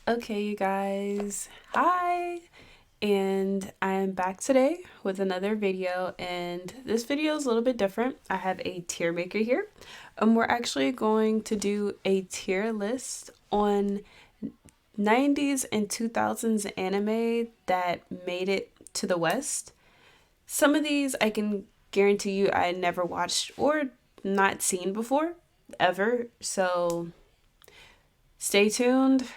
Okay, you guys, hi, and I'm back today with another video, and this video is a little bit different. I have a tier maker here, and we're actually going to do a tier list on 90s and 2000s anime that made it to the West. Some of these I can guarantee you I never watched or not seen before, ever, so stay tuned.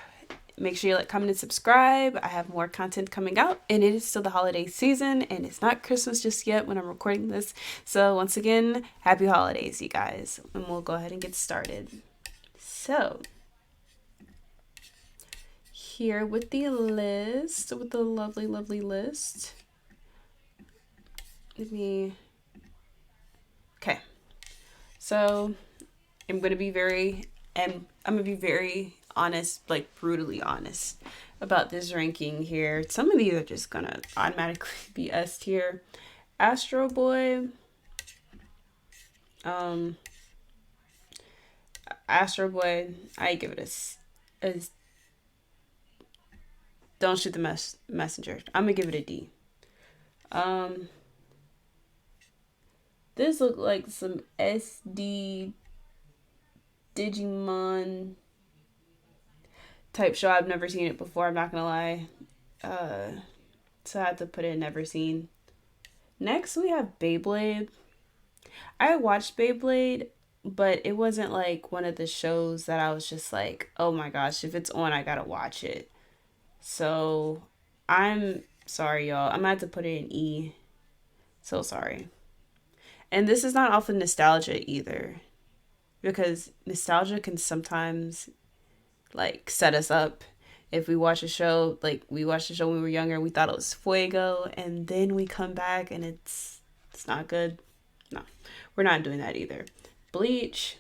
Make sure you like, comment, and subscribe. I have more content coming out, and it is still the holiday season, and it's not Christmas just yet when I'm recording this. So once again, happy holidays, you guys. And we'll go ahead and get started. So here with the list, with the lovely, lovely list. Okay. So I'm gonna be very honest, like brutally honest about this ranking here. Some of these are just gonna automatically be S tier. Astro Boy, um, Astro Boy, I give it a don't shoot the messenger. I'm gonna give it a D. Um, this looked like some SD Digimon type show. I've never seen it before. I'm not gonna lie. So I had to put in never seen. Next we have Beyblade. I watched Beyblade, but it wasn't like one of the shows that I was just like, oh my gosh, if it's on, I gotta watch it. So I'm sorry, y'all. I'm gonna have to put it in E. So sorry. And this is not off of nostalgia either, because nostalgia can sometimes like set us up. If we watch a show, like we watched a show when we were younger, we thought it was Fuego, and then we come back and it's not good. No, we're not doing that either. Bleach,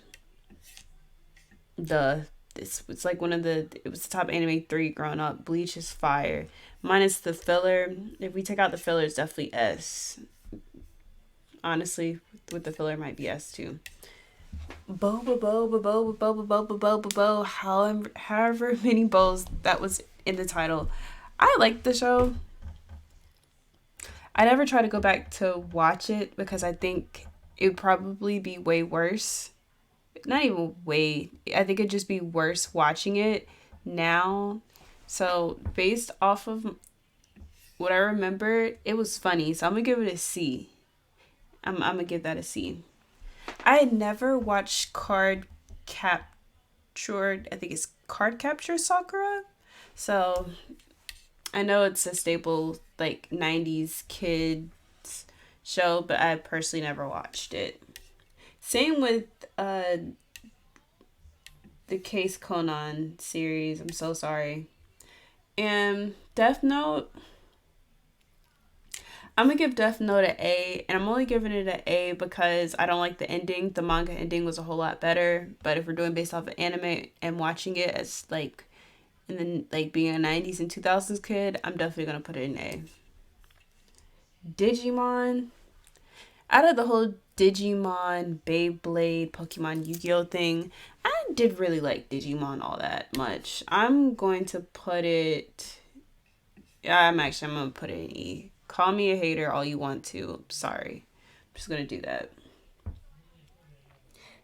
it's like one of the it was the top anime 3 growing up. Bleach is fire. Minus the filler. If we take out the filler, it's definitely S. Honestly, with the filler, it might be S too. Boba boba boba boba boba boba bo. However many bows that was in the title. I like the show. I never try to go back to watch it because I think it would probably be way worse. Not even way. I think it'd just be worse watching it now. So based off of what I remember, it was funny. So I'm gonna give it a C. I'm gonna give that a C. I had never watched I think it's Card Capture Sakura. So I know it's a staple like 90s kids show, but I personally never watched it. Same with the Case Conan series. I'm so sorry. And Death Note, I'm gonna give Death Note an A, and I'm only giving it an A because I don't like the ending. The manga ending was a whole lot better. But if we're doing based off of anime and watching it as like, and then like being a 90s and 2000s kid, I'm definitely gonna put it in A. Digimon, out of the whole Digimon, Beyblade, Pokemon, Yu-Gi-Oh thing, I did really like Digimon all that much. I'm going to put it. I'm gonna put it in E. Call me a hater all you want to. Sorry. I'm just gonna do that.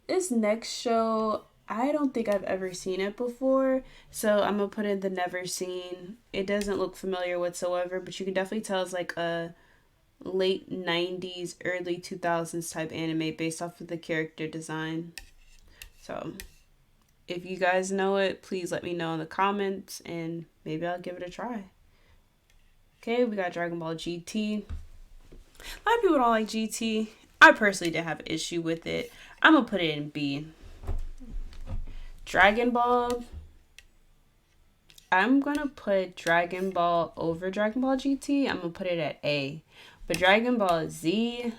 This next show, I don't think I've ever seen it before, so I'm gonna put in the never seen. It doesn't look familiar whatsoever, but you can definitely tell it's like a late 90s, early 2000s type anime based off of the character design. So if you guys know it, please let me know in the comments and maybe I'll give it a try. Okay, we got Dragon Ball GT. A lot of people don't like GT. I personally didn't have an issue with it. I'm gonna put it in B. Dragon Ball. I'm gonna put Dragon Ball over Dragon Ball GT. I'm gonna put it at A. But Dragon Ball Z,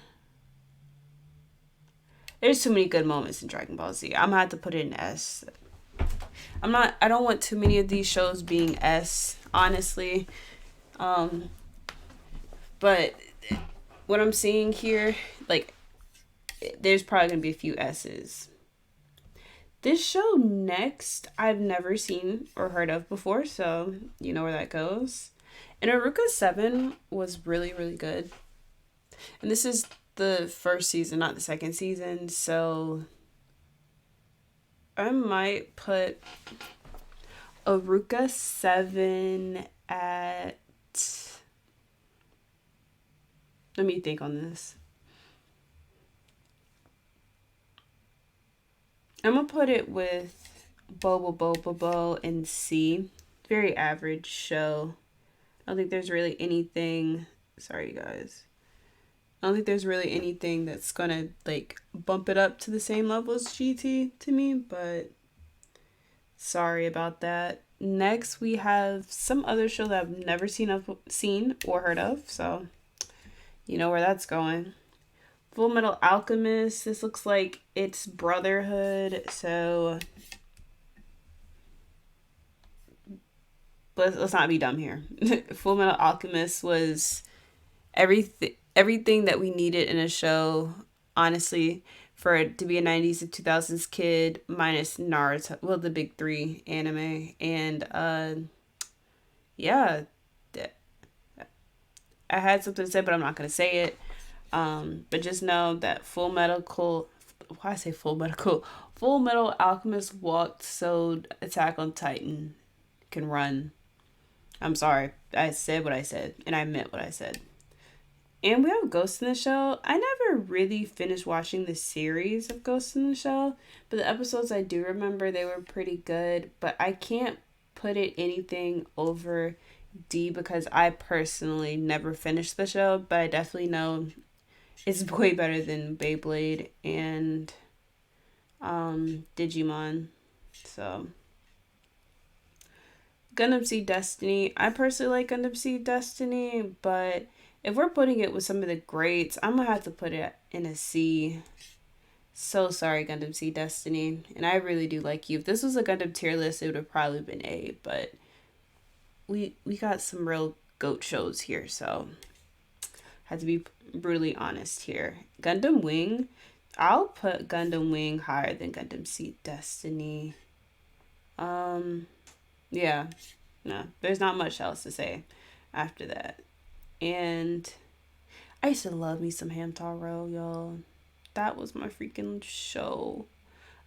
there's too many good moments in Dragon Ball Z. I'm gonna have to put it in S. I don't want too many of these shows being S, honestly. But what I'm seeing here, like, there's probably gonna be a few S's. This show next, I've never seen or heard of before, so you know where that goes. And Aruka 7 was really, really good. And this is the first season, not the second season, so I might put Aruka 7 at. Let me think on this. I'm gonna put it with Bobo Bobo Bo and C. Very average show. I don't think there's really anything. Sorry, guys. I don't think there's really anything that's gonna like bump it up to the same level as GT to me, but sorry about that. Next, we have some other show that I've never seen or heard of, so you know where that's going. Full Metal Alchemist. This looks like it's Brotherhood, so let's not be dumb here. Full Metal Alchemist was everything that we needed in a show, honestly, for it to be a 90s to 2000s kid, minus Naruto, well, the big three anime. And yeah, I had something to say, but I'm not going to say it. But just know that Full Metal Alchemist walked so Attack on Titan can run. I'm sorry. I said what I said, and I meant what I said. And we have Ghost in the Shell. I never really finished watching the series of Ghost in the Shell, but the episodes I do remember, they were pretty good. But I can't put it anything over D because I personally never finished the show, but I definitely know it's way better than Beyblade and Digimon. So Gundam Seed Destiny. I personally like Gundam Seed Destiny, but if we're putting it with some of the greats, I'm gonna have to put it in a C. So sorry, Gundam Seed Destiny. And I really do like you. If this was a Gundam tier list, it would have probably been A, but we got some real GOAT shows here, so have to be brutally honest here. Gundam Wing, I'll put Gundam Wing higher than Gundam Seed Destiny. Yeah, no, there's not much else to say after that. And I used to love me some Hamtaro, y'all. That was my freaking show.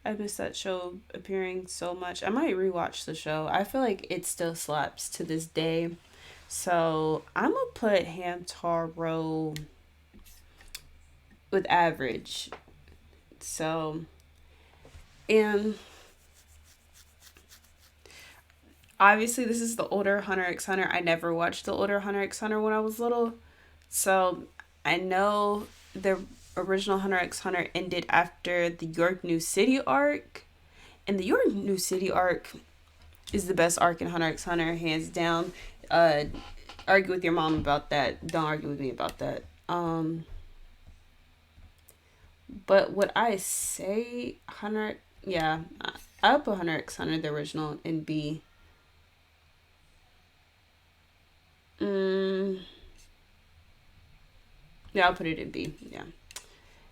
I miss that show appearing so much. I might rewatch the show. I feel like it still slaps to this day. So I'm gonna put Hamtaro with average. So, and obviously this is the older Hunter x Hunter. I never watched the older Hunter x Hunter when I was little. So I know the original Hunter x Hunter ended after the York New City arc. And the York New City arc is the best arc in Hunter x Hunter, hands down. Argue with your mom about that. Don't argue with me about that. But would I say Hunter? Yeah, I'll put Hunter x Hunter, the original, in B. Yeah, I'll put it in B. Yeah.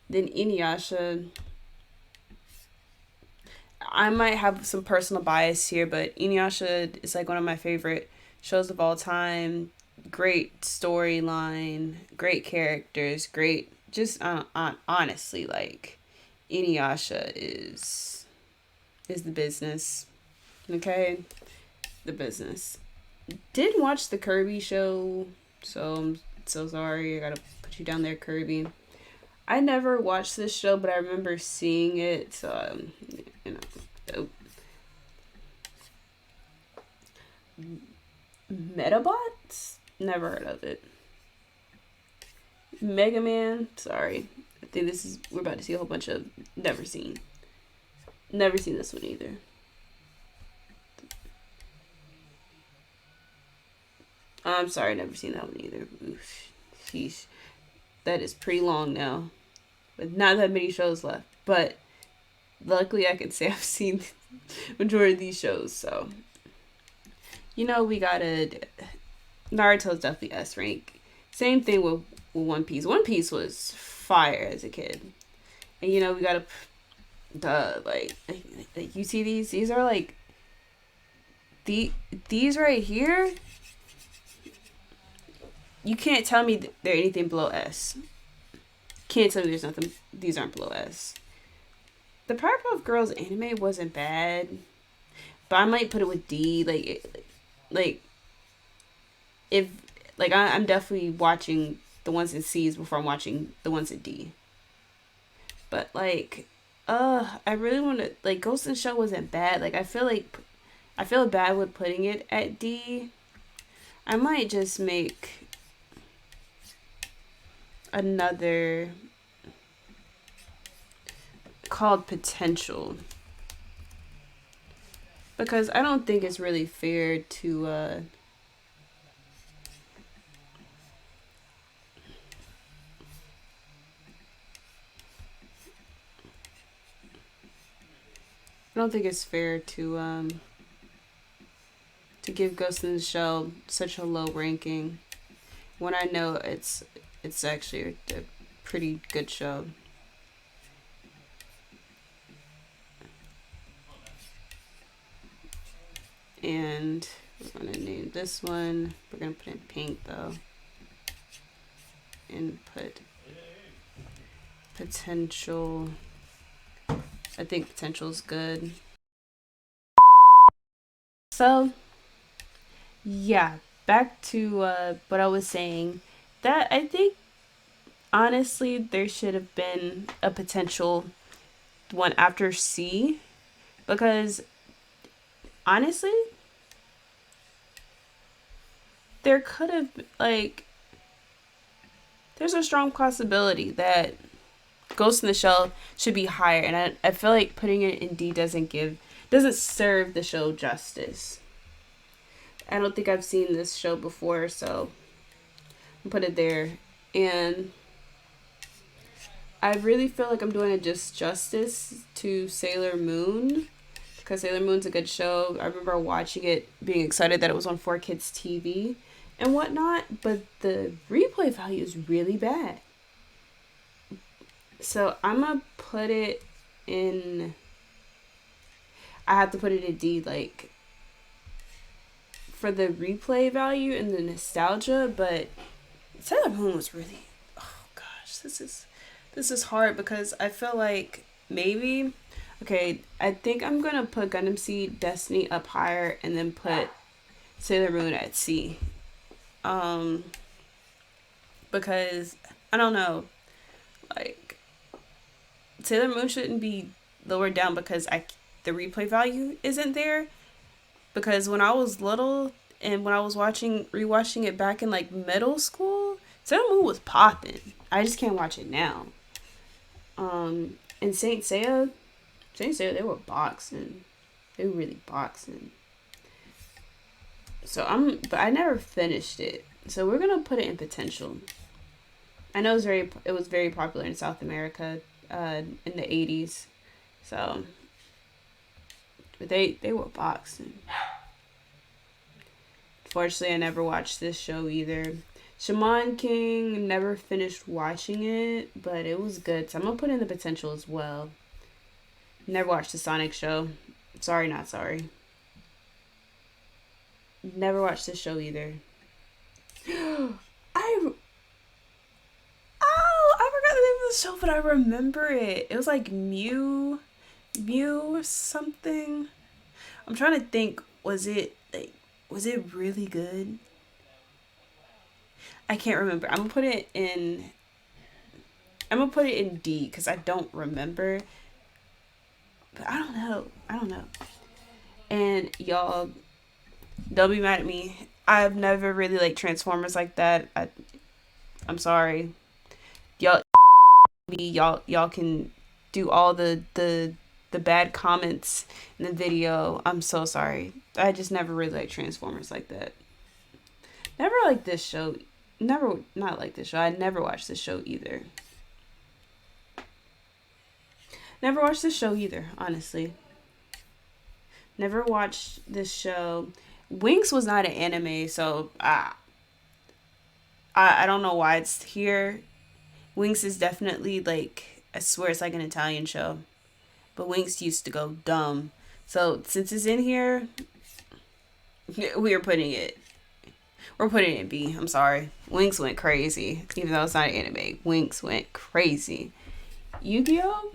Then Inuyasha. I might have some personal bias here, but Inuyasha is like one of my favorite shows of all time. Great storyline, great characters, great. Just honestly, like Inuyasha is the business. Okay, the business. Didn't watch the Kirby show, so I'm so sorry. I gotta put you down there, Kirby. I never watched this show, but I remember seeing it. So you know, Metabots. Never heard of it. Mega Man. Sorry, I think we're about to see a whole bunch of never seen. Never seen this one either. I'm sorry, never seen that one either. Oof, sheesh. That is pretty long now. But not that many shows left. But luckily I can say I've seen majority of these shows, so we gotta Naruto's definitely S rank. Same thing with One Piece. One Piece was fire as a kid. And we gotta like you see these are like these right here. You can't tell me they're anything below S. Can't tell me there's nothing. These aren't below S. The Powerpuff Girls anime wasn't bad, but I might put it with D. Like if I'm definitely watching the ones in C's before I'm watching the ones in D. But like, I really want to like Ghost in the Shell wasn't bad. Like I feel bad with putting it at D. I might just make another called Potential, because I don't think it's really fair to I don't think it's fair to give Ghost in the Shell such a low ranking when I know it's actually a pretty good show. And we're gonna name this one. We're gonna put in pink though. And put Potential. I think Potential is good. So, yeah, back to what I was saying. That I think honestly there should have been a Potential one after C, because honestly there could have like there's a strong possibility that Ghost in the Shell should be higher, and I feel like putting it in D doesn't serve the show justice. I don't think I've seen this show before, so I'll put it there. And I really feel like I'm doing a justice to Sailor Moon, because Sailor Moon's a good show. I remember watching it, being excited that it was on 4Kids TV and whatnot, but the replay value is really bad. So I'm gonna put it in. I have to put it in D, like for the replay value and the nostalgia. But Sailor Moon was really. Oh gosh, this is hard, because I feel like maybe. Okay, I think I'm gonna put Gundam Seed Destiny up higher and then put Sailor Moon at C. Because I don't know, like Sailor Moon shouldn't be lowered down because the replay value isn't there. Because when I was little and when I was rewatching it back in like middle school, Sailor Moon was popping. I just can't watch it now. And Saint Seiya, they were boxing. They were really boxing. But I never finished it. So we're gonna put it in Potential. I know it was very popular in South America, in the 80s. So, but they were boxing. Fortunately, I never watched this show either. Shaman King, never finished watching it, but it was good. So I'm gonna put in the Potential as well. Never watched the Sonic show. Sorry, not sorry. Never watched this show either. I forgot the name of the show, but I remember it. It was like Mew or something. I'm trying to think. Was it really good? I can't remember. I'm gonna put it in D because I don't remember. But I don't know. And y'all, don't be mad at me. I've never really liked Transformers like that. I'm sorry. Y'all can do all the bad comments in the video. I'm so sorry. I just never really liked Transformers like that. Never liked this show. Not like this show. I never watched this show either. Never watched this show either, honestly. Never watched this show. Winx was not an anime, so I don't know why it's here. Winx is definitely like, I swear it's like an Italian show. but Winx used to go dumb. So since it's in here, we are putting it. We're putting it in B. I'm sorry. Winx went crazy, even though it's not an anime. Winx went crazy. Yu-Gi-Oh.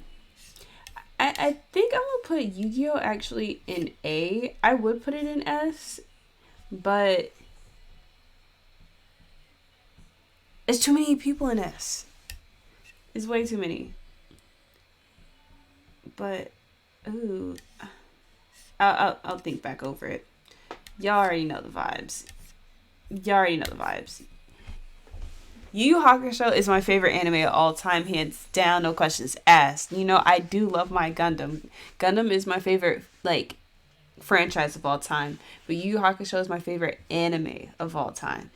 I think I'm gonna put Yu-Gi-Oh actually in A. I would put it in S, but it's too many people in S. It's way too many. But ooh, I'll think back over it. Y'all already know the vibes. Yu Yu Hakusho is my favorite anime of all time, hands down, no questions asked. You know, I do love my Gundam. Gundam is my favorite, like, franchise of all time. But Yu Yu Hakusho is my favorite anime of all time.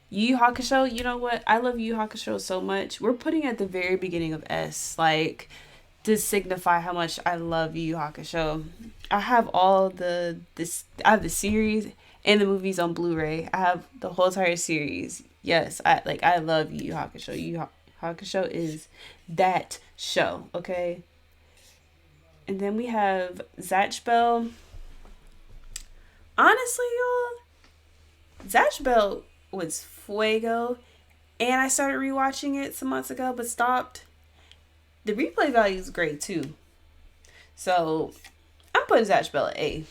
Yu Yu Hakusho, you know what? I love Yu Yu Hakusho so much. We're putting at the very beginning of S, like, to signify how much I love Yu Yu Hakusho. I have all I have the series and the movies on Blu-ray. I have the whole entire series. Yes, I love Yu Yu Hakusho. Yu Yu Hakusho is that show, okay? And then we have Zatch Bell. Honestly, y'all, Zatch Bell was fuego, and I started rewatching it some months ago, but stopped. The replay value is great too, so I'm putting Zatch Bell at A.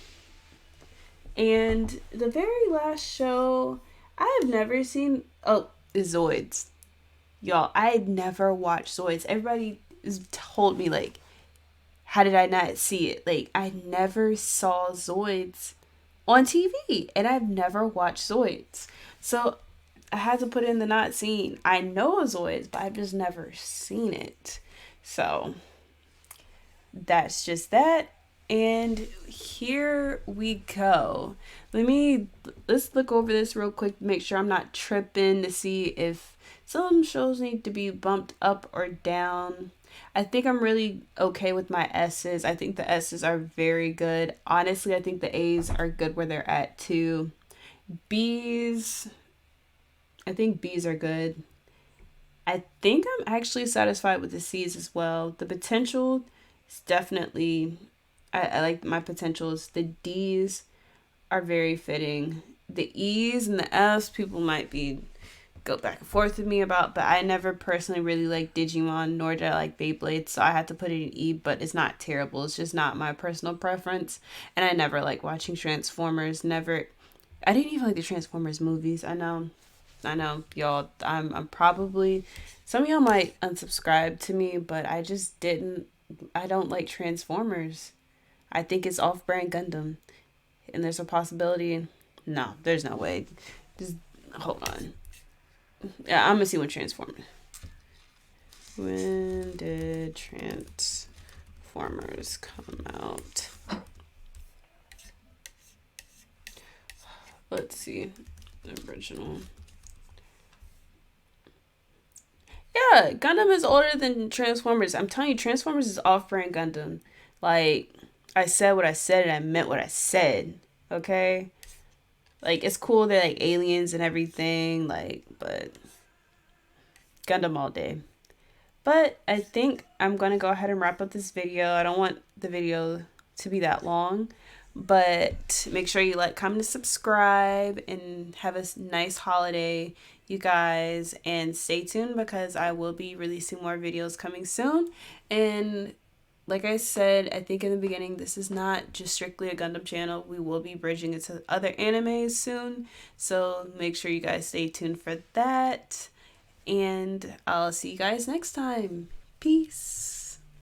And the very last show I have never seen, is Zoids. Y'all, I had never watched Zoids. Everybody has told me, like, how did I not see it? Like, I never saw Zoids on TV, and I've never watched Zoids. So I had to put in the not seen. I know Zoids, but I've just never seen it. So that's just that. And here we go. Let's look over this real quick to make sure I'm not tripping, to see if some shows need to be bumped up or down. I think I'm really okay with my S's. I think the S's are very good. Honestly, I think the A's are good where they're at too. B's, I think B's are good. I think I'm actually satisfied with the C's as well. The potential is definitely, I like my potentials. The D's are very fitting. The E's and the F's, people might go back and forth with me about, but I never personally really liked Digimon, nor did I like Beyblade, so I had to put it in E, but it's not terrible. It's just not my personal preference, and I never liked watching Transformers. I didn't even like the Transformers movies. I know, y'all. I'm probably, some of y'all might unsubscribe to me, but I just didn't. I don't like Transformers. I think it's off-brand Gundam, and there's a possibility. No, there's no way. Just hold on. Yeah, I'm gonna see when Transformers. When did Transformers come out? Let's see. The original. Yeah, Gundam is older than Transformers. I'm telling you, Transformers is off-brand Gundam. Like, I said what I said and I meant what I said. Okay? Like, it's cool, they're like aliens and everything, like, but Gundam all day. But I think I'm going to go ahead and wrap up this video. I don't want the video to be that long, but make sure you like, comment, and subscribe, and have a nice holiday, you guys, and stay tuned because I will be releasing more videos coming soon. And like I said, I think in the beginning, this is not just strictly a Gundam channel. We will be bridging into other animes soon. So make sure you guys stay tuned for that. And I'll see you guys next time. Peace.